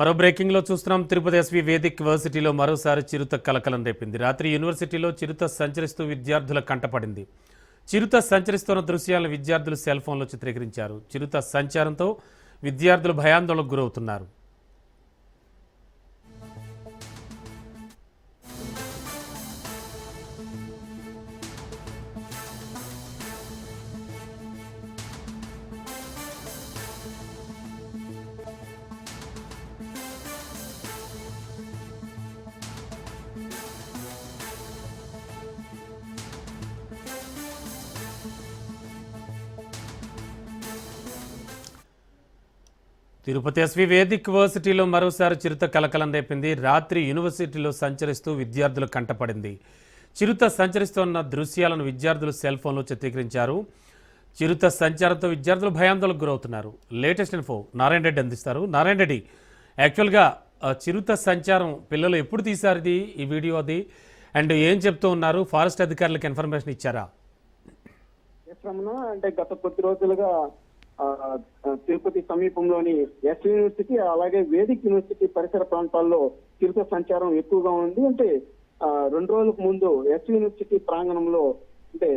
మరో బ్రేకింగ్ లో చూస్తున్నాం. తిరుపతి ఎస్వి వేదిక్ యూనివర్సిటీలో మరోసారి చిరుత కలకలం రేపింది. రాత్రి యూనివర్సిటీలో చిరుత సంచరిస్తూ విద్యార్థుల కంటపడింది. చిరుత సంచరిస్తున్న దృశ్యాలను విద్యార్థులు సెల్ ఫోన్లో చిత్రీకరించారు. చిరుత సంచారంతో విద్యార్థులు భయాందోళనకు గురవుతున్నారు. తిరుపతి ఎస్వి వేదిక్ యూనివర్సిటీలో మరోసారి చిరుత కలకలం రేపింది. రాత్రి యూనివర్సిటీలో సంచరిస్తూ విద్యార్థులు కంటపడింది. చిరుత సంచరిస్తున్న దృశ్యాలను విద్యార్థులు సెల్ ఫోన్లో చిత్రీకరించారు. చిరుత సంచారంతో విద్యార్థులు భయాందోళనకు గురవుతున్నారు. లేటెస్ట్ ఇన్ఫో నారాయణ రెడ్డి అందిస్తారు. నారాయణ రెడ్డి, యాక్చువల్గా చిరుత సంచారం పిల్లలు ఎప్పుడు తీశారు ఈ వీడియో అది, అండ్ ఏం చెప్తూ ఉన్నారు? ఫారెస్ట్ అధికారులకు ఇన్ఫర్మేషన్ ఇచ్చారా? అంటే గత కొద్ది రోజులుగా తిరుపతి సమీపంలోని ఎస్ యూనివర్సిటీ అలాగే వేదిక్ యూనివర్సిటీ పరిసర ప్రాంతాల్లో చిరుత సంచారం ఎక్కువగా ఉంది. అంటే 2 రోజులకు ముందు ఎస్ యూనివర్సిటీ ప్రాంగణంలో అంటే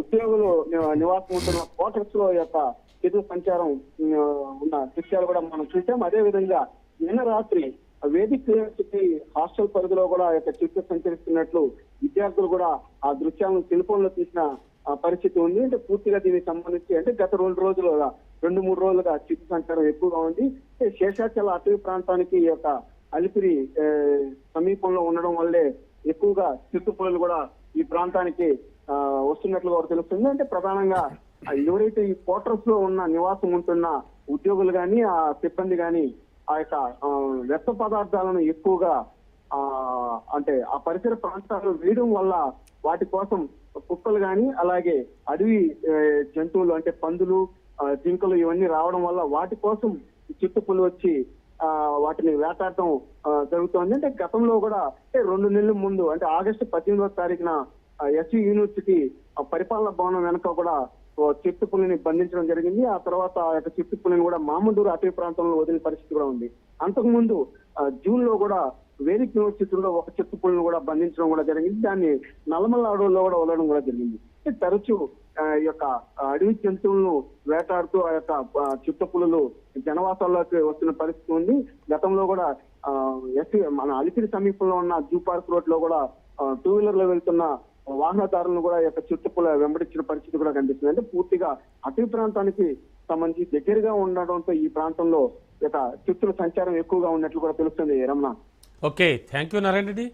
ఉద్యోగులు నివాసం ఉంటున్న క్వార్టర్స్ లో యొక్క చిరుత సంచారం ఉన్న దృశ్యాలు కూడా మనం చూసాం. అదే విధంగా నిన్న రాత్రి వేదిక్ యూనివర్సిటీ హాస్టల్ పరిధిలో కూడా యొక్క చిరుత సంచరిస్తున్నట్లు విద్యార్థులు కూడా ఆ దృశ్యాలను సెల్ ఫోన్ లో తీసిన పరిస్థితి ఉంది. అంటే పూర్తిగా దీనికి సంబంధించి అంటే గత 2-3 రోజులుగా చిరుత సంచారం ఎక్కువగా ఉంది. శేషాచల అటవీ ప్రాంతానికి ఈ యొక్క అలిపిరి సమీపంలో ఉండడం వల్లే ఎక్కువగా చిరుతపులులు కూడా ఈ ప్రాంతానికి వస్తున్నట్లుగా తెలుస్తుంది. అంటే ప్రధానంగా ఎవరైతే ఈ క్వార్టర్స్ లో ఉన్న నివాసం ఉంటున్న ఉద్యోగులు గాని ఆ సిబ్బంది గాని ఆ యొక్క వ్యర్థ పదార్థాలను ఎక్కువగా అంటే ఆ పరిసర ప్రాంతాలు వేయడం వల్ల వాటి కోసం కుక్కలు గాని అలాగే అడవి జంతువులు అంటే పందులు జింకలు ఇవన్నీ రావడం వల్ల వాటి కోసం చిరుతపులు వచ్చి వాటిని వేటాడటం జరుగుతోంది. అంటే గతంలో కూడా అంటే 2 నెలల ముందు అంటే ఆగస్టు 18వ తారీఖున ఎస్వి యూనివర్సిటీ పరిపాలనా భవనం వెనక కూడా చిరుతపులిని బంధించడం జరిగింది. ఆ తర్వాత ఆ యొక్క చిరుతపులిని కూడా మామూలు అటవీ ప్రాంతంలో వదిలిన పరిస్థితి కూడా ఉంది. అంతకుముందు జూన్ లో కూడా వేదిక్ యూనివర్సిటీలో ఒక చిరుతపులిని కూడా బంధించడం కూడా జరిగింది. దాన్ని నల్లమల్ల అడవుల్లో కూడా వదలడం కూడా జరిగింది. తరచూ ఈ యొక్క అడవి జంతువులను వేటాడుతూ ఆ యొక్క చిరుతపులులు జనవాసాల్లోకి వస్తున్న పరిస్థితి ఉంది. గతంలో కూడా మన అలిపిరి సమీపంలో ఉన్న జూ పార్క్ రోడ్ లో కూడా 2 వీలర్ లో వెళ్తున్న వాహనదారులను కూడా ఈ యొక్క చిరుతపుల వెంబడించిన పరిస్థితి కూడా కనిపిస్తుంది. అంటే పూర్తిగా అటవీ ప్రాంతానికి సంబంధించి దగ్గరగా ఉండడంతో ఈ ప్రాంతంలో ఈ యొక్క చిరుతల సంచారం ఎక్కువగా ఉన్నట్లు కూడా తెలుస్తుంది. Ramana, okay, thank you Narayana Reddy.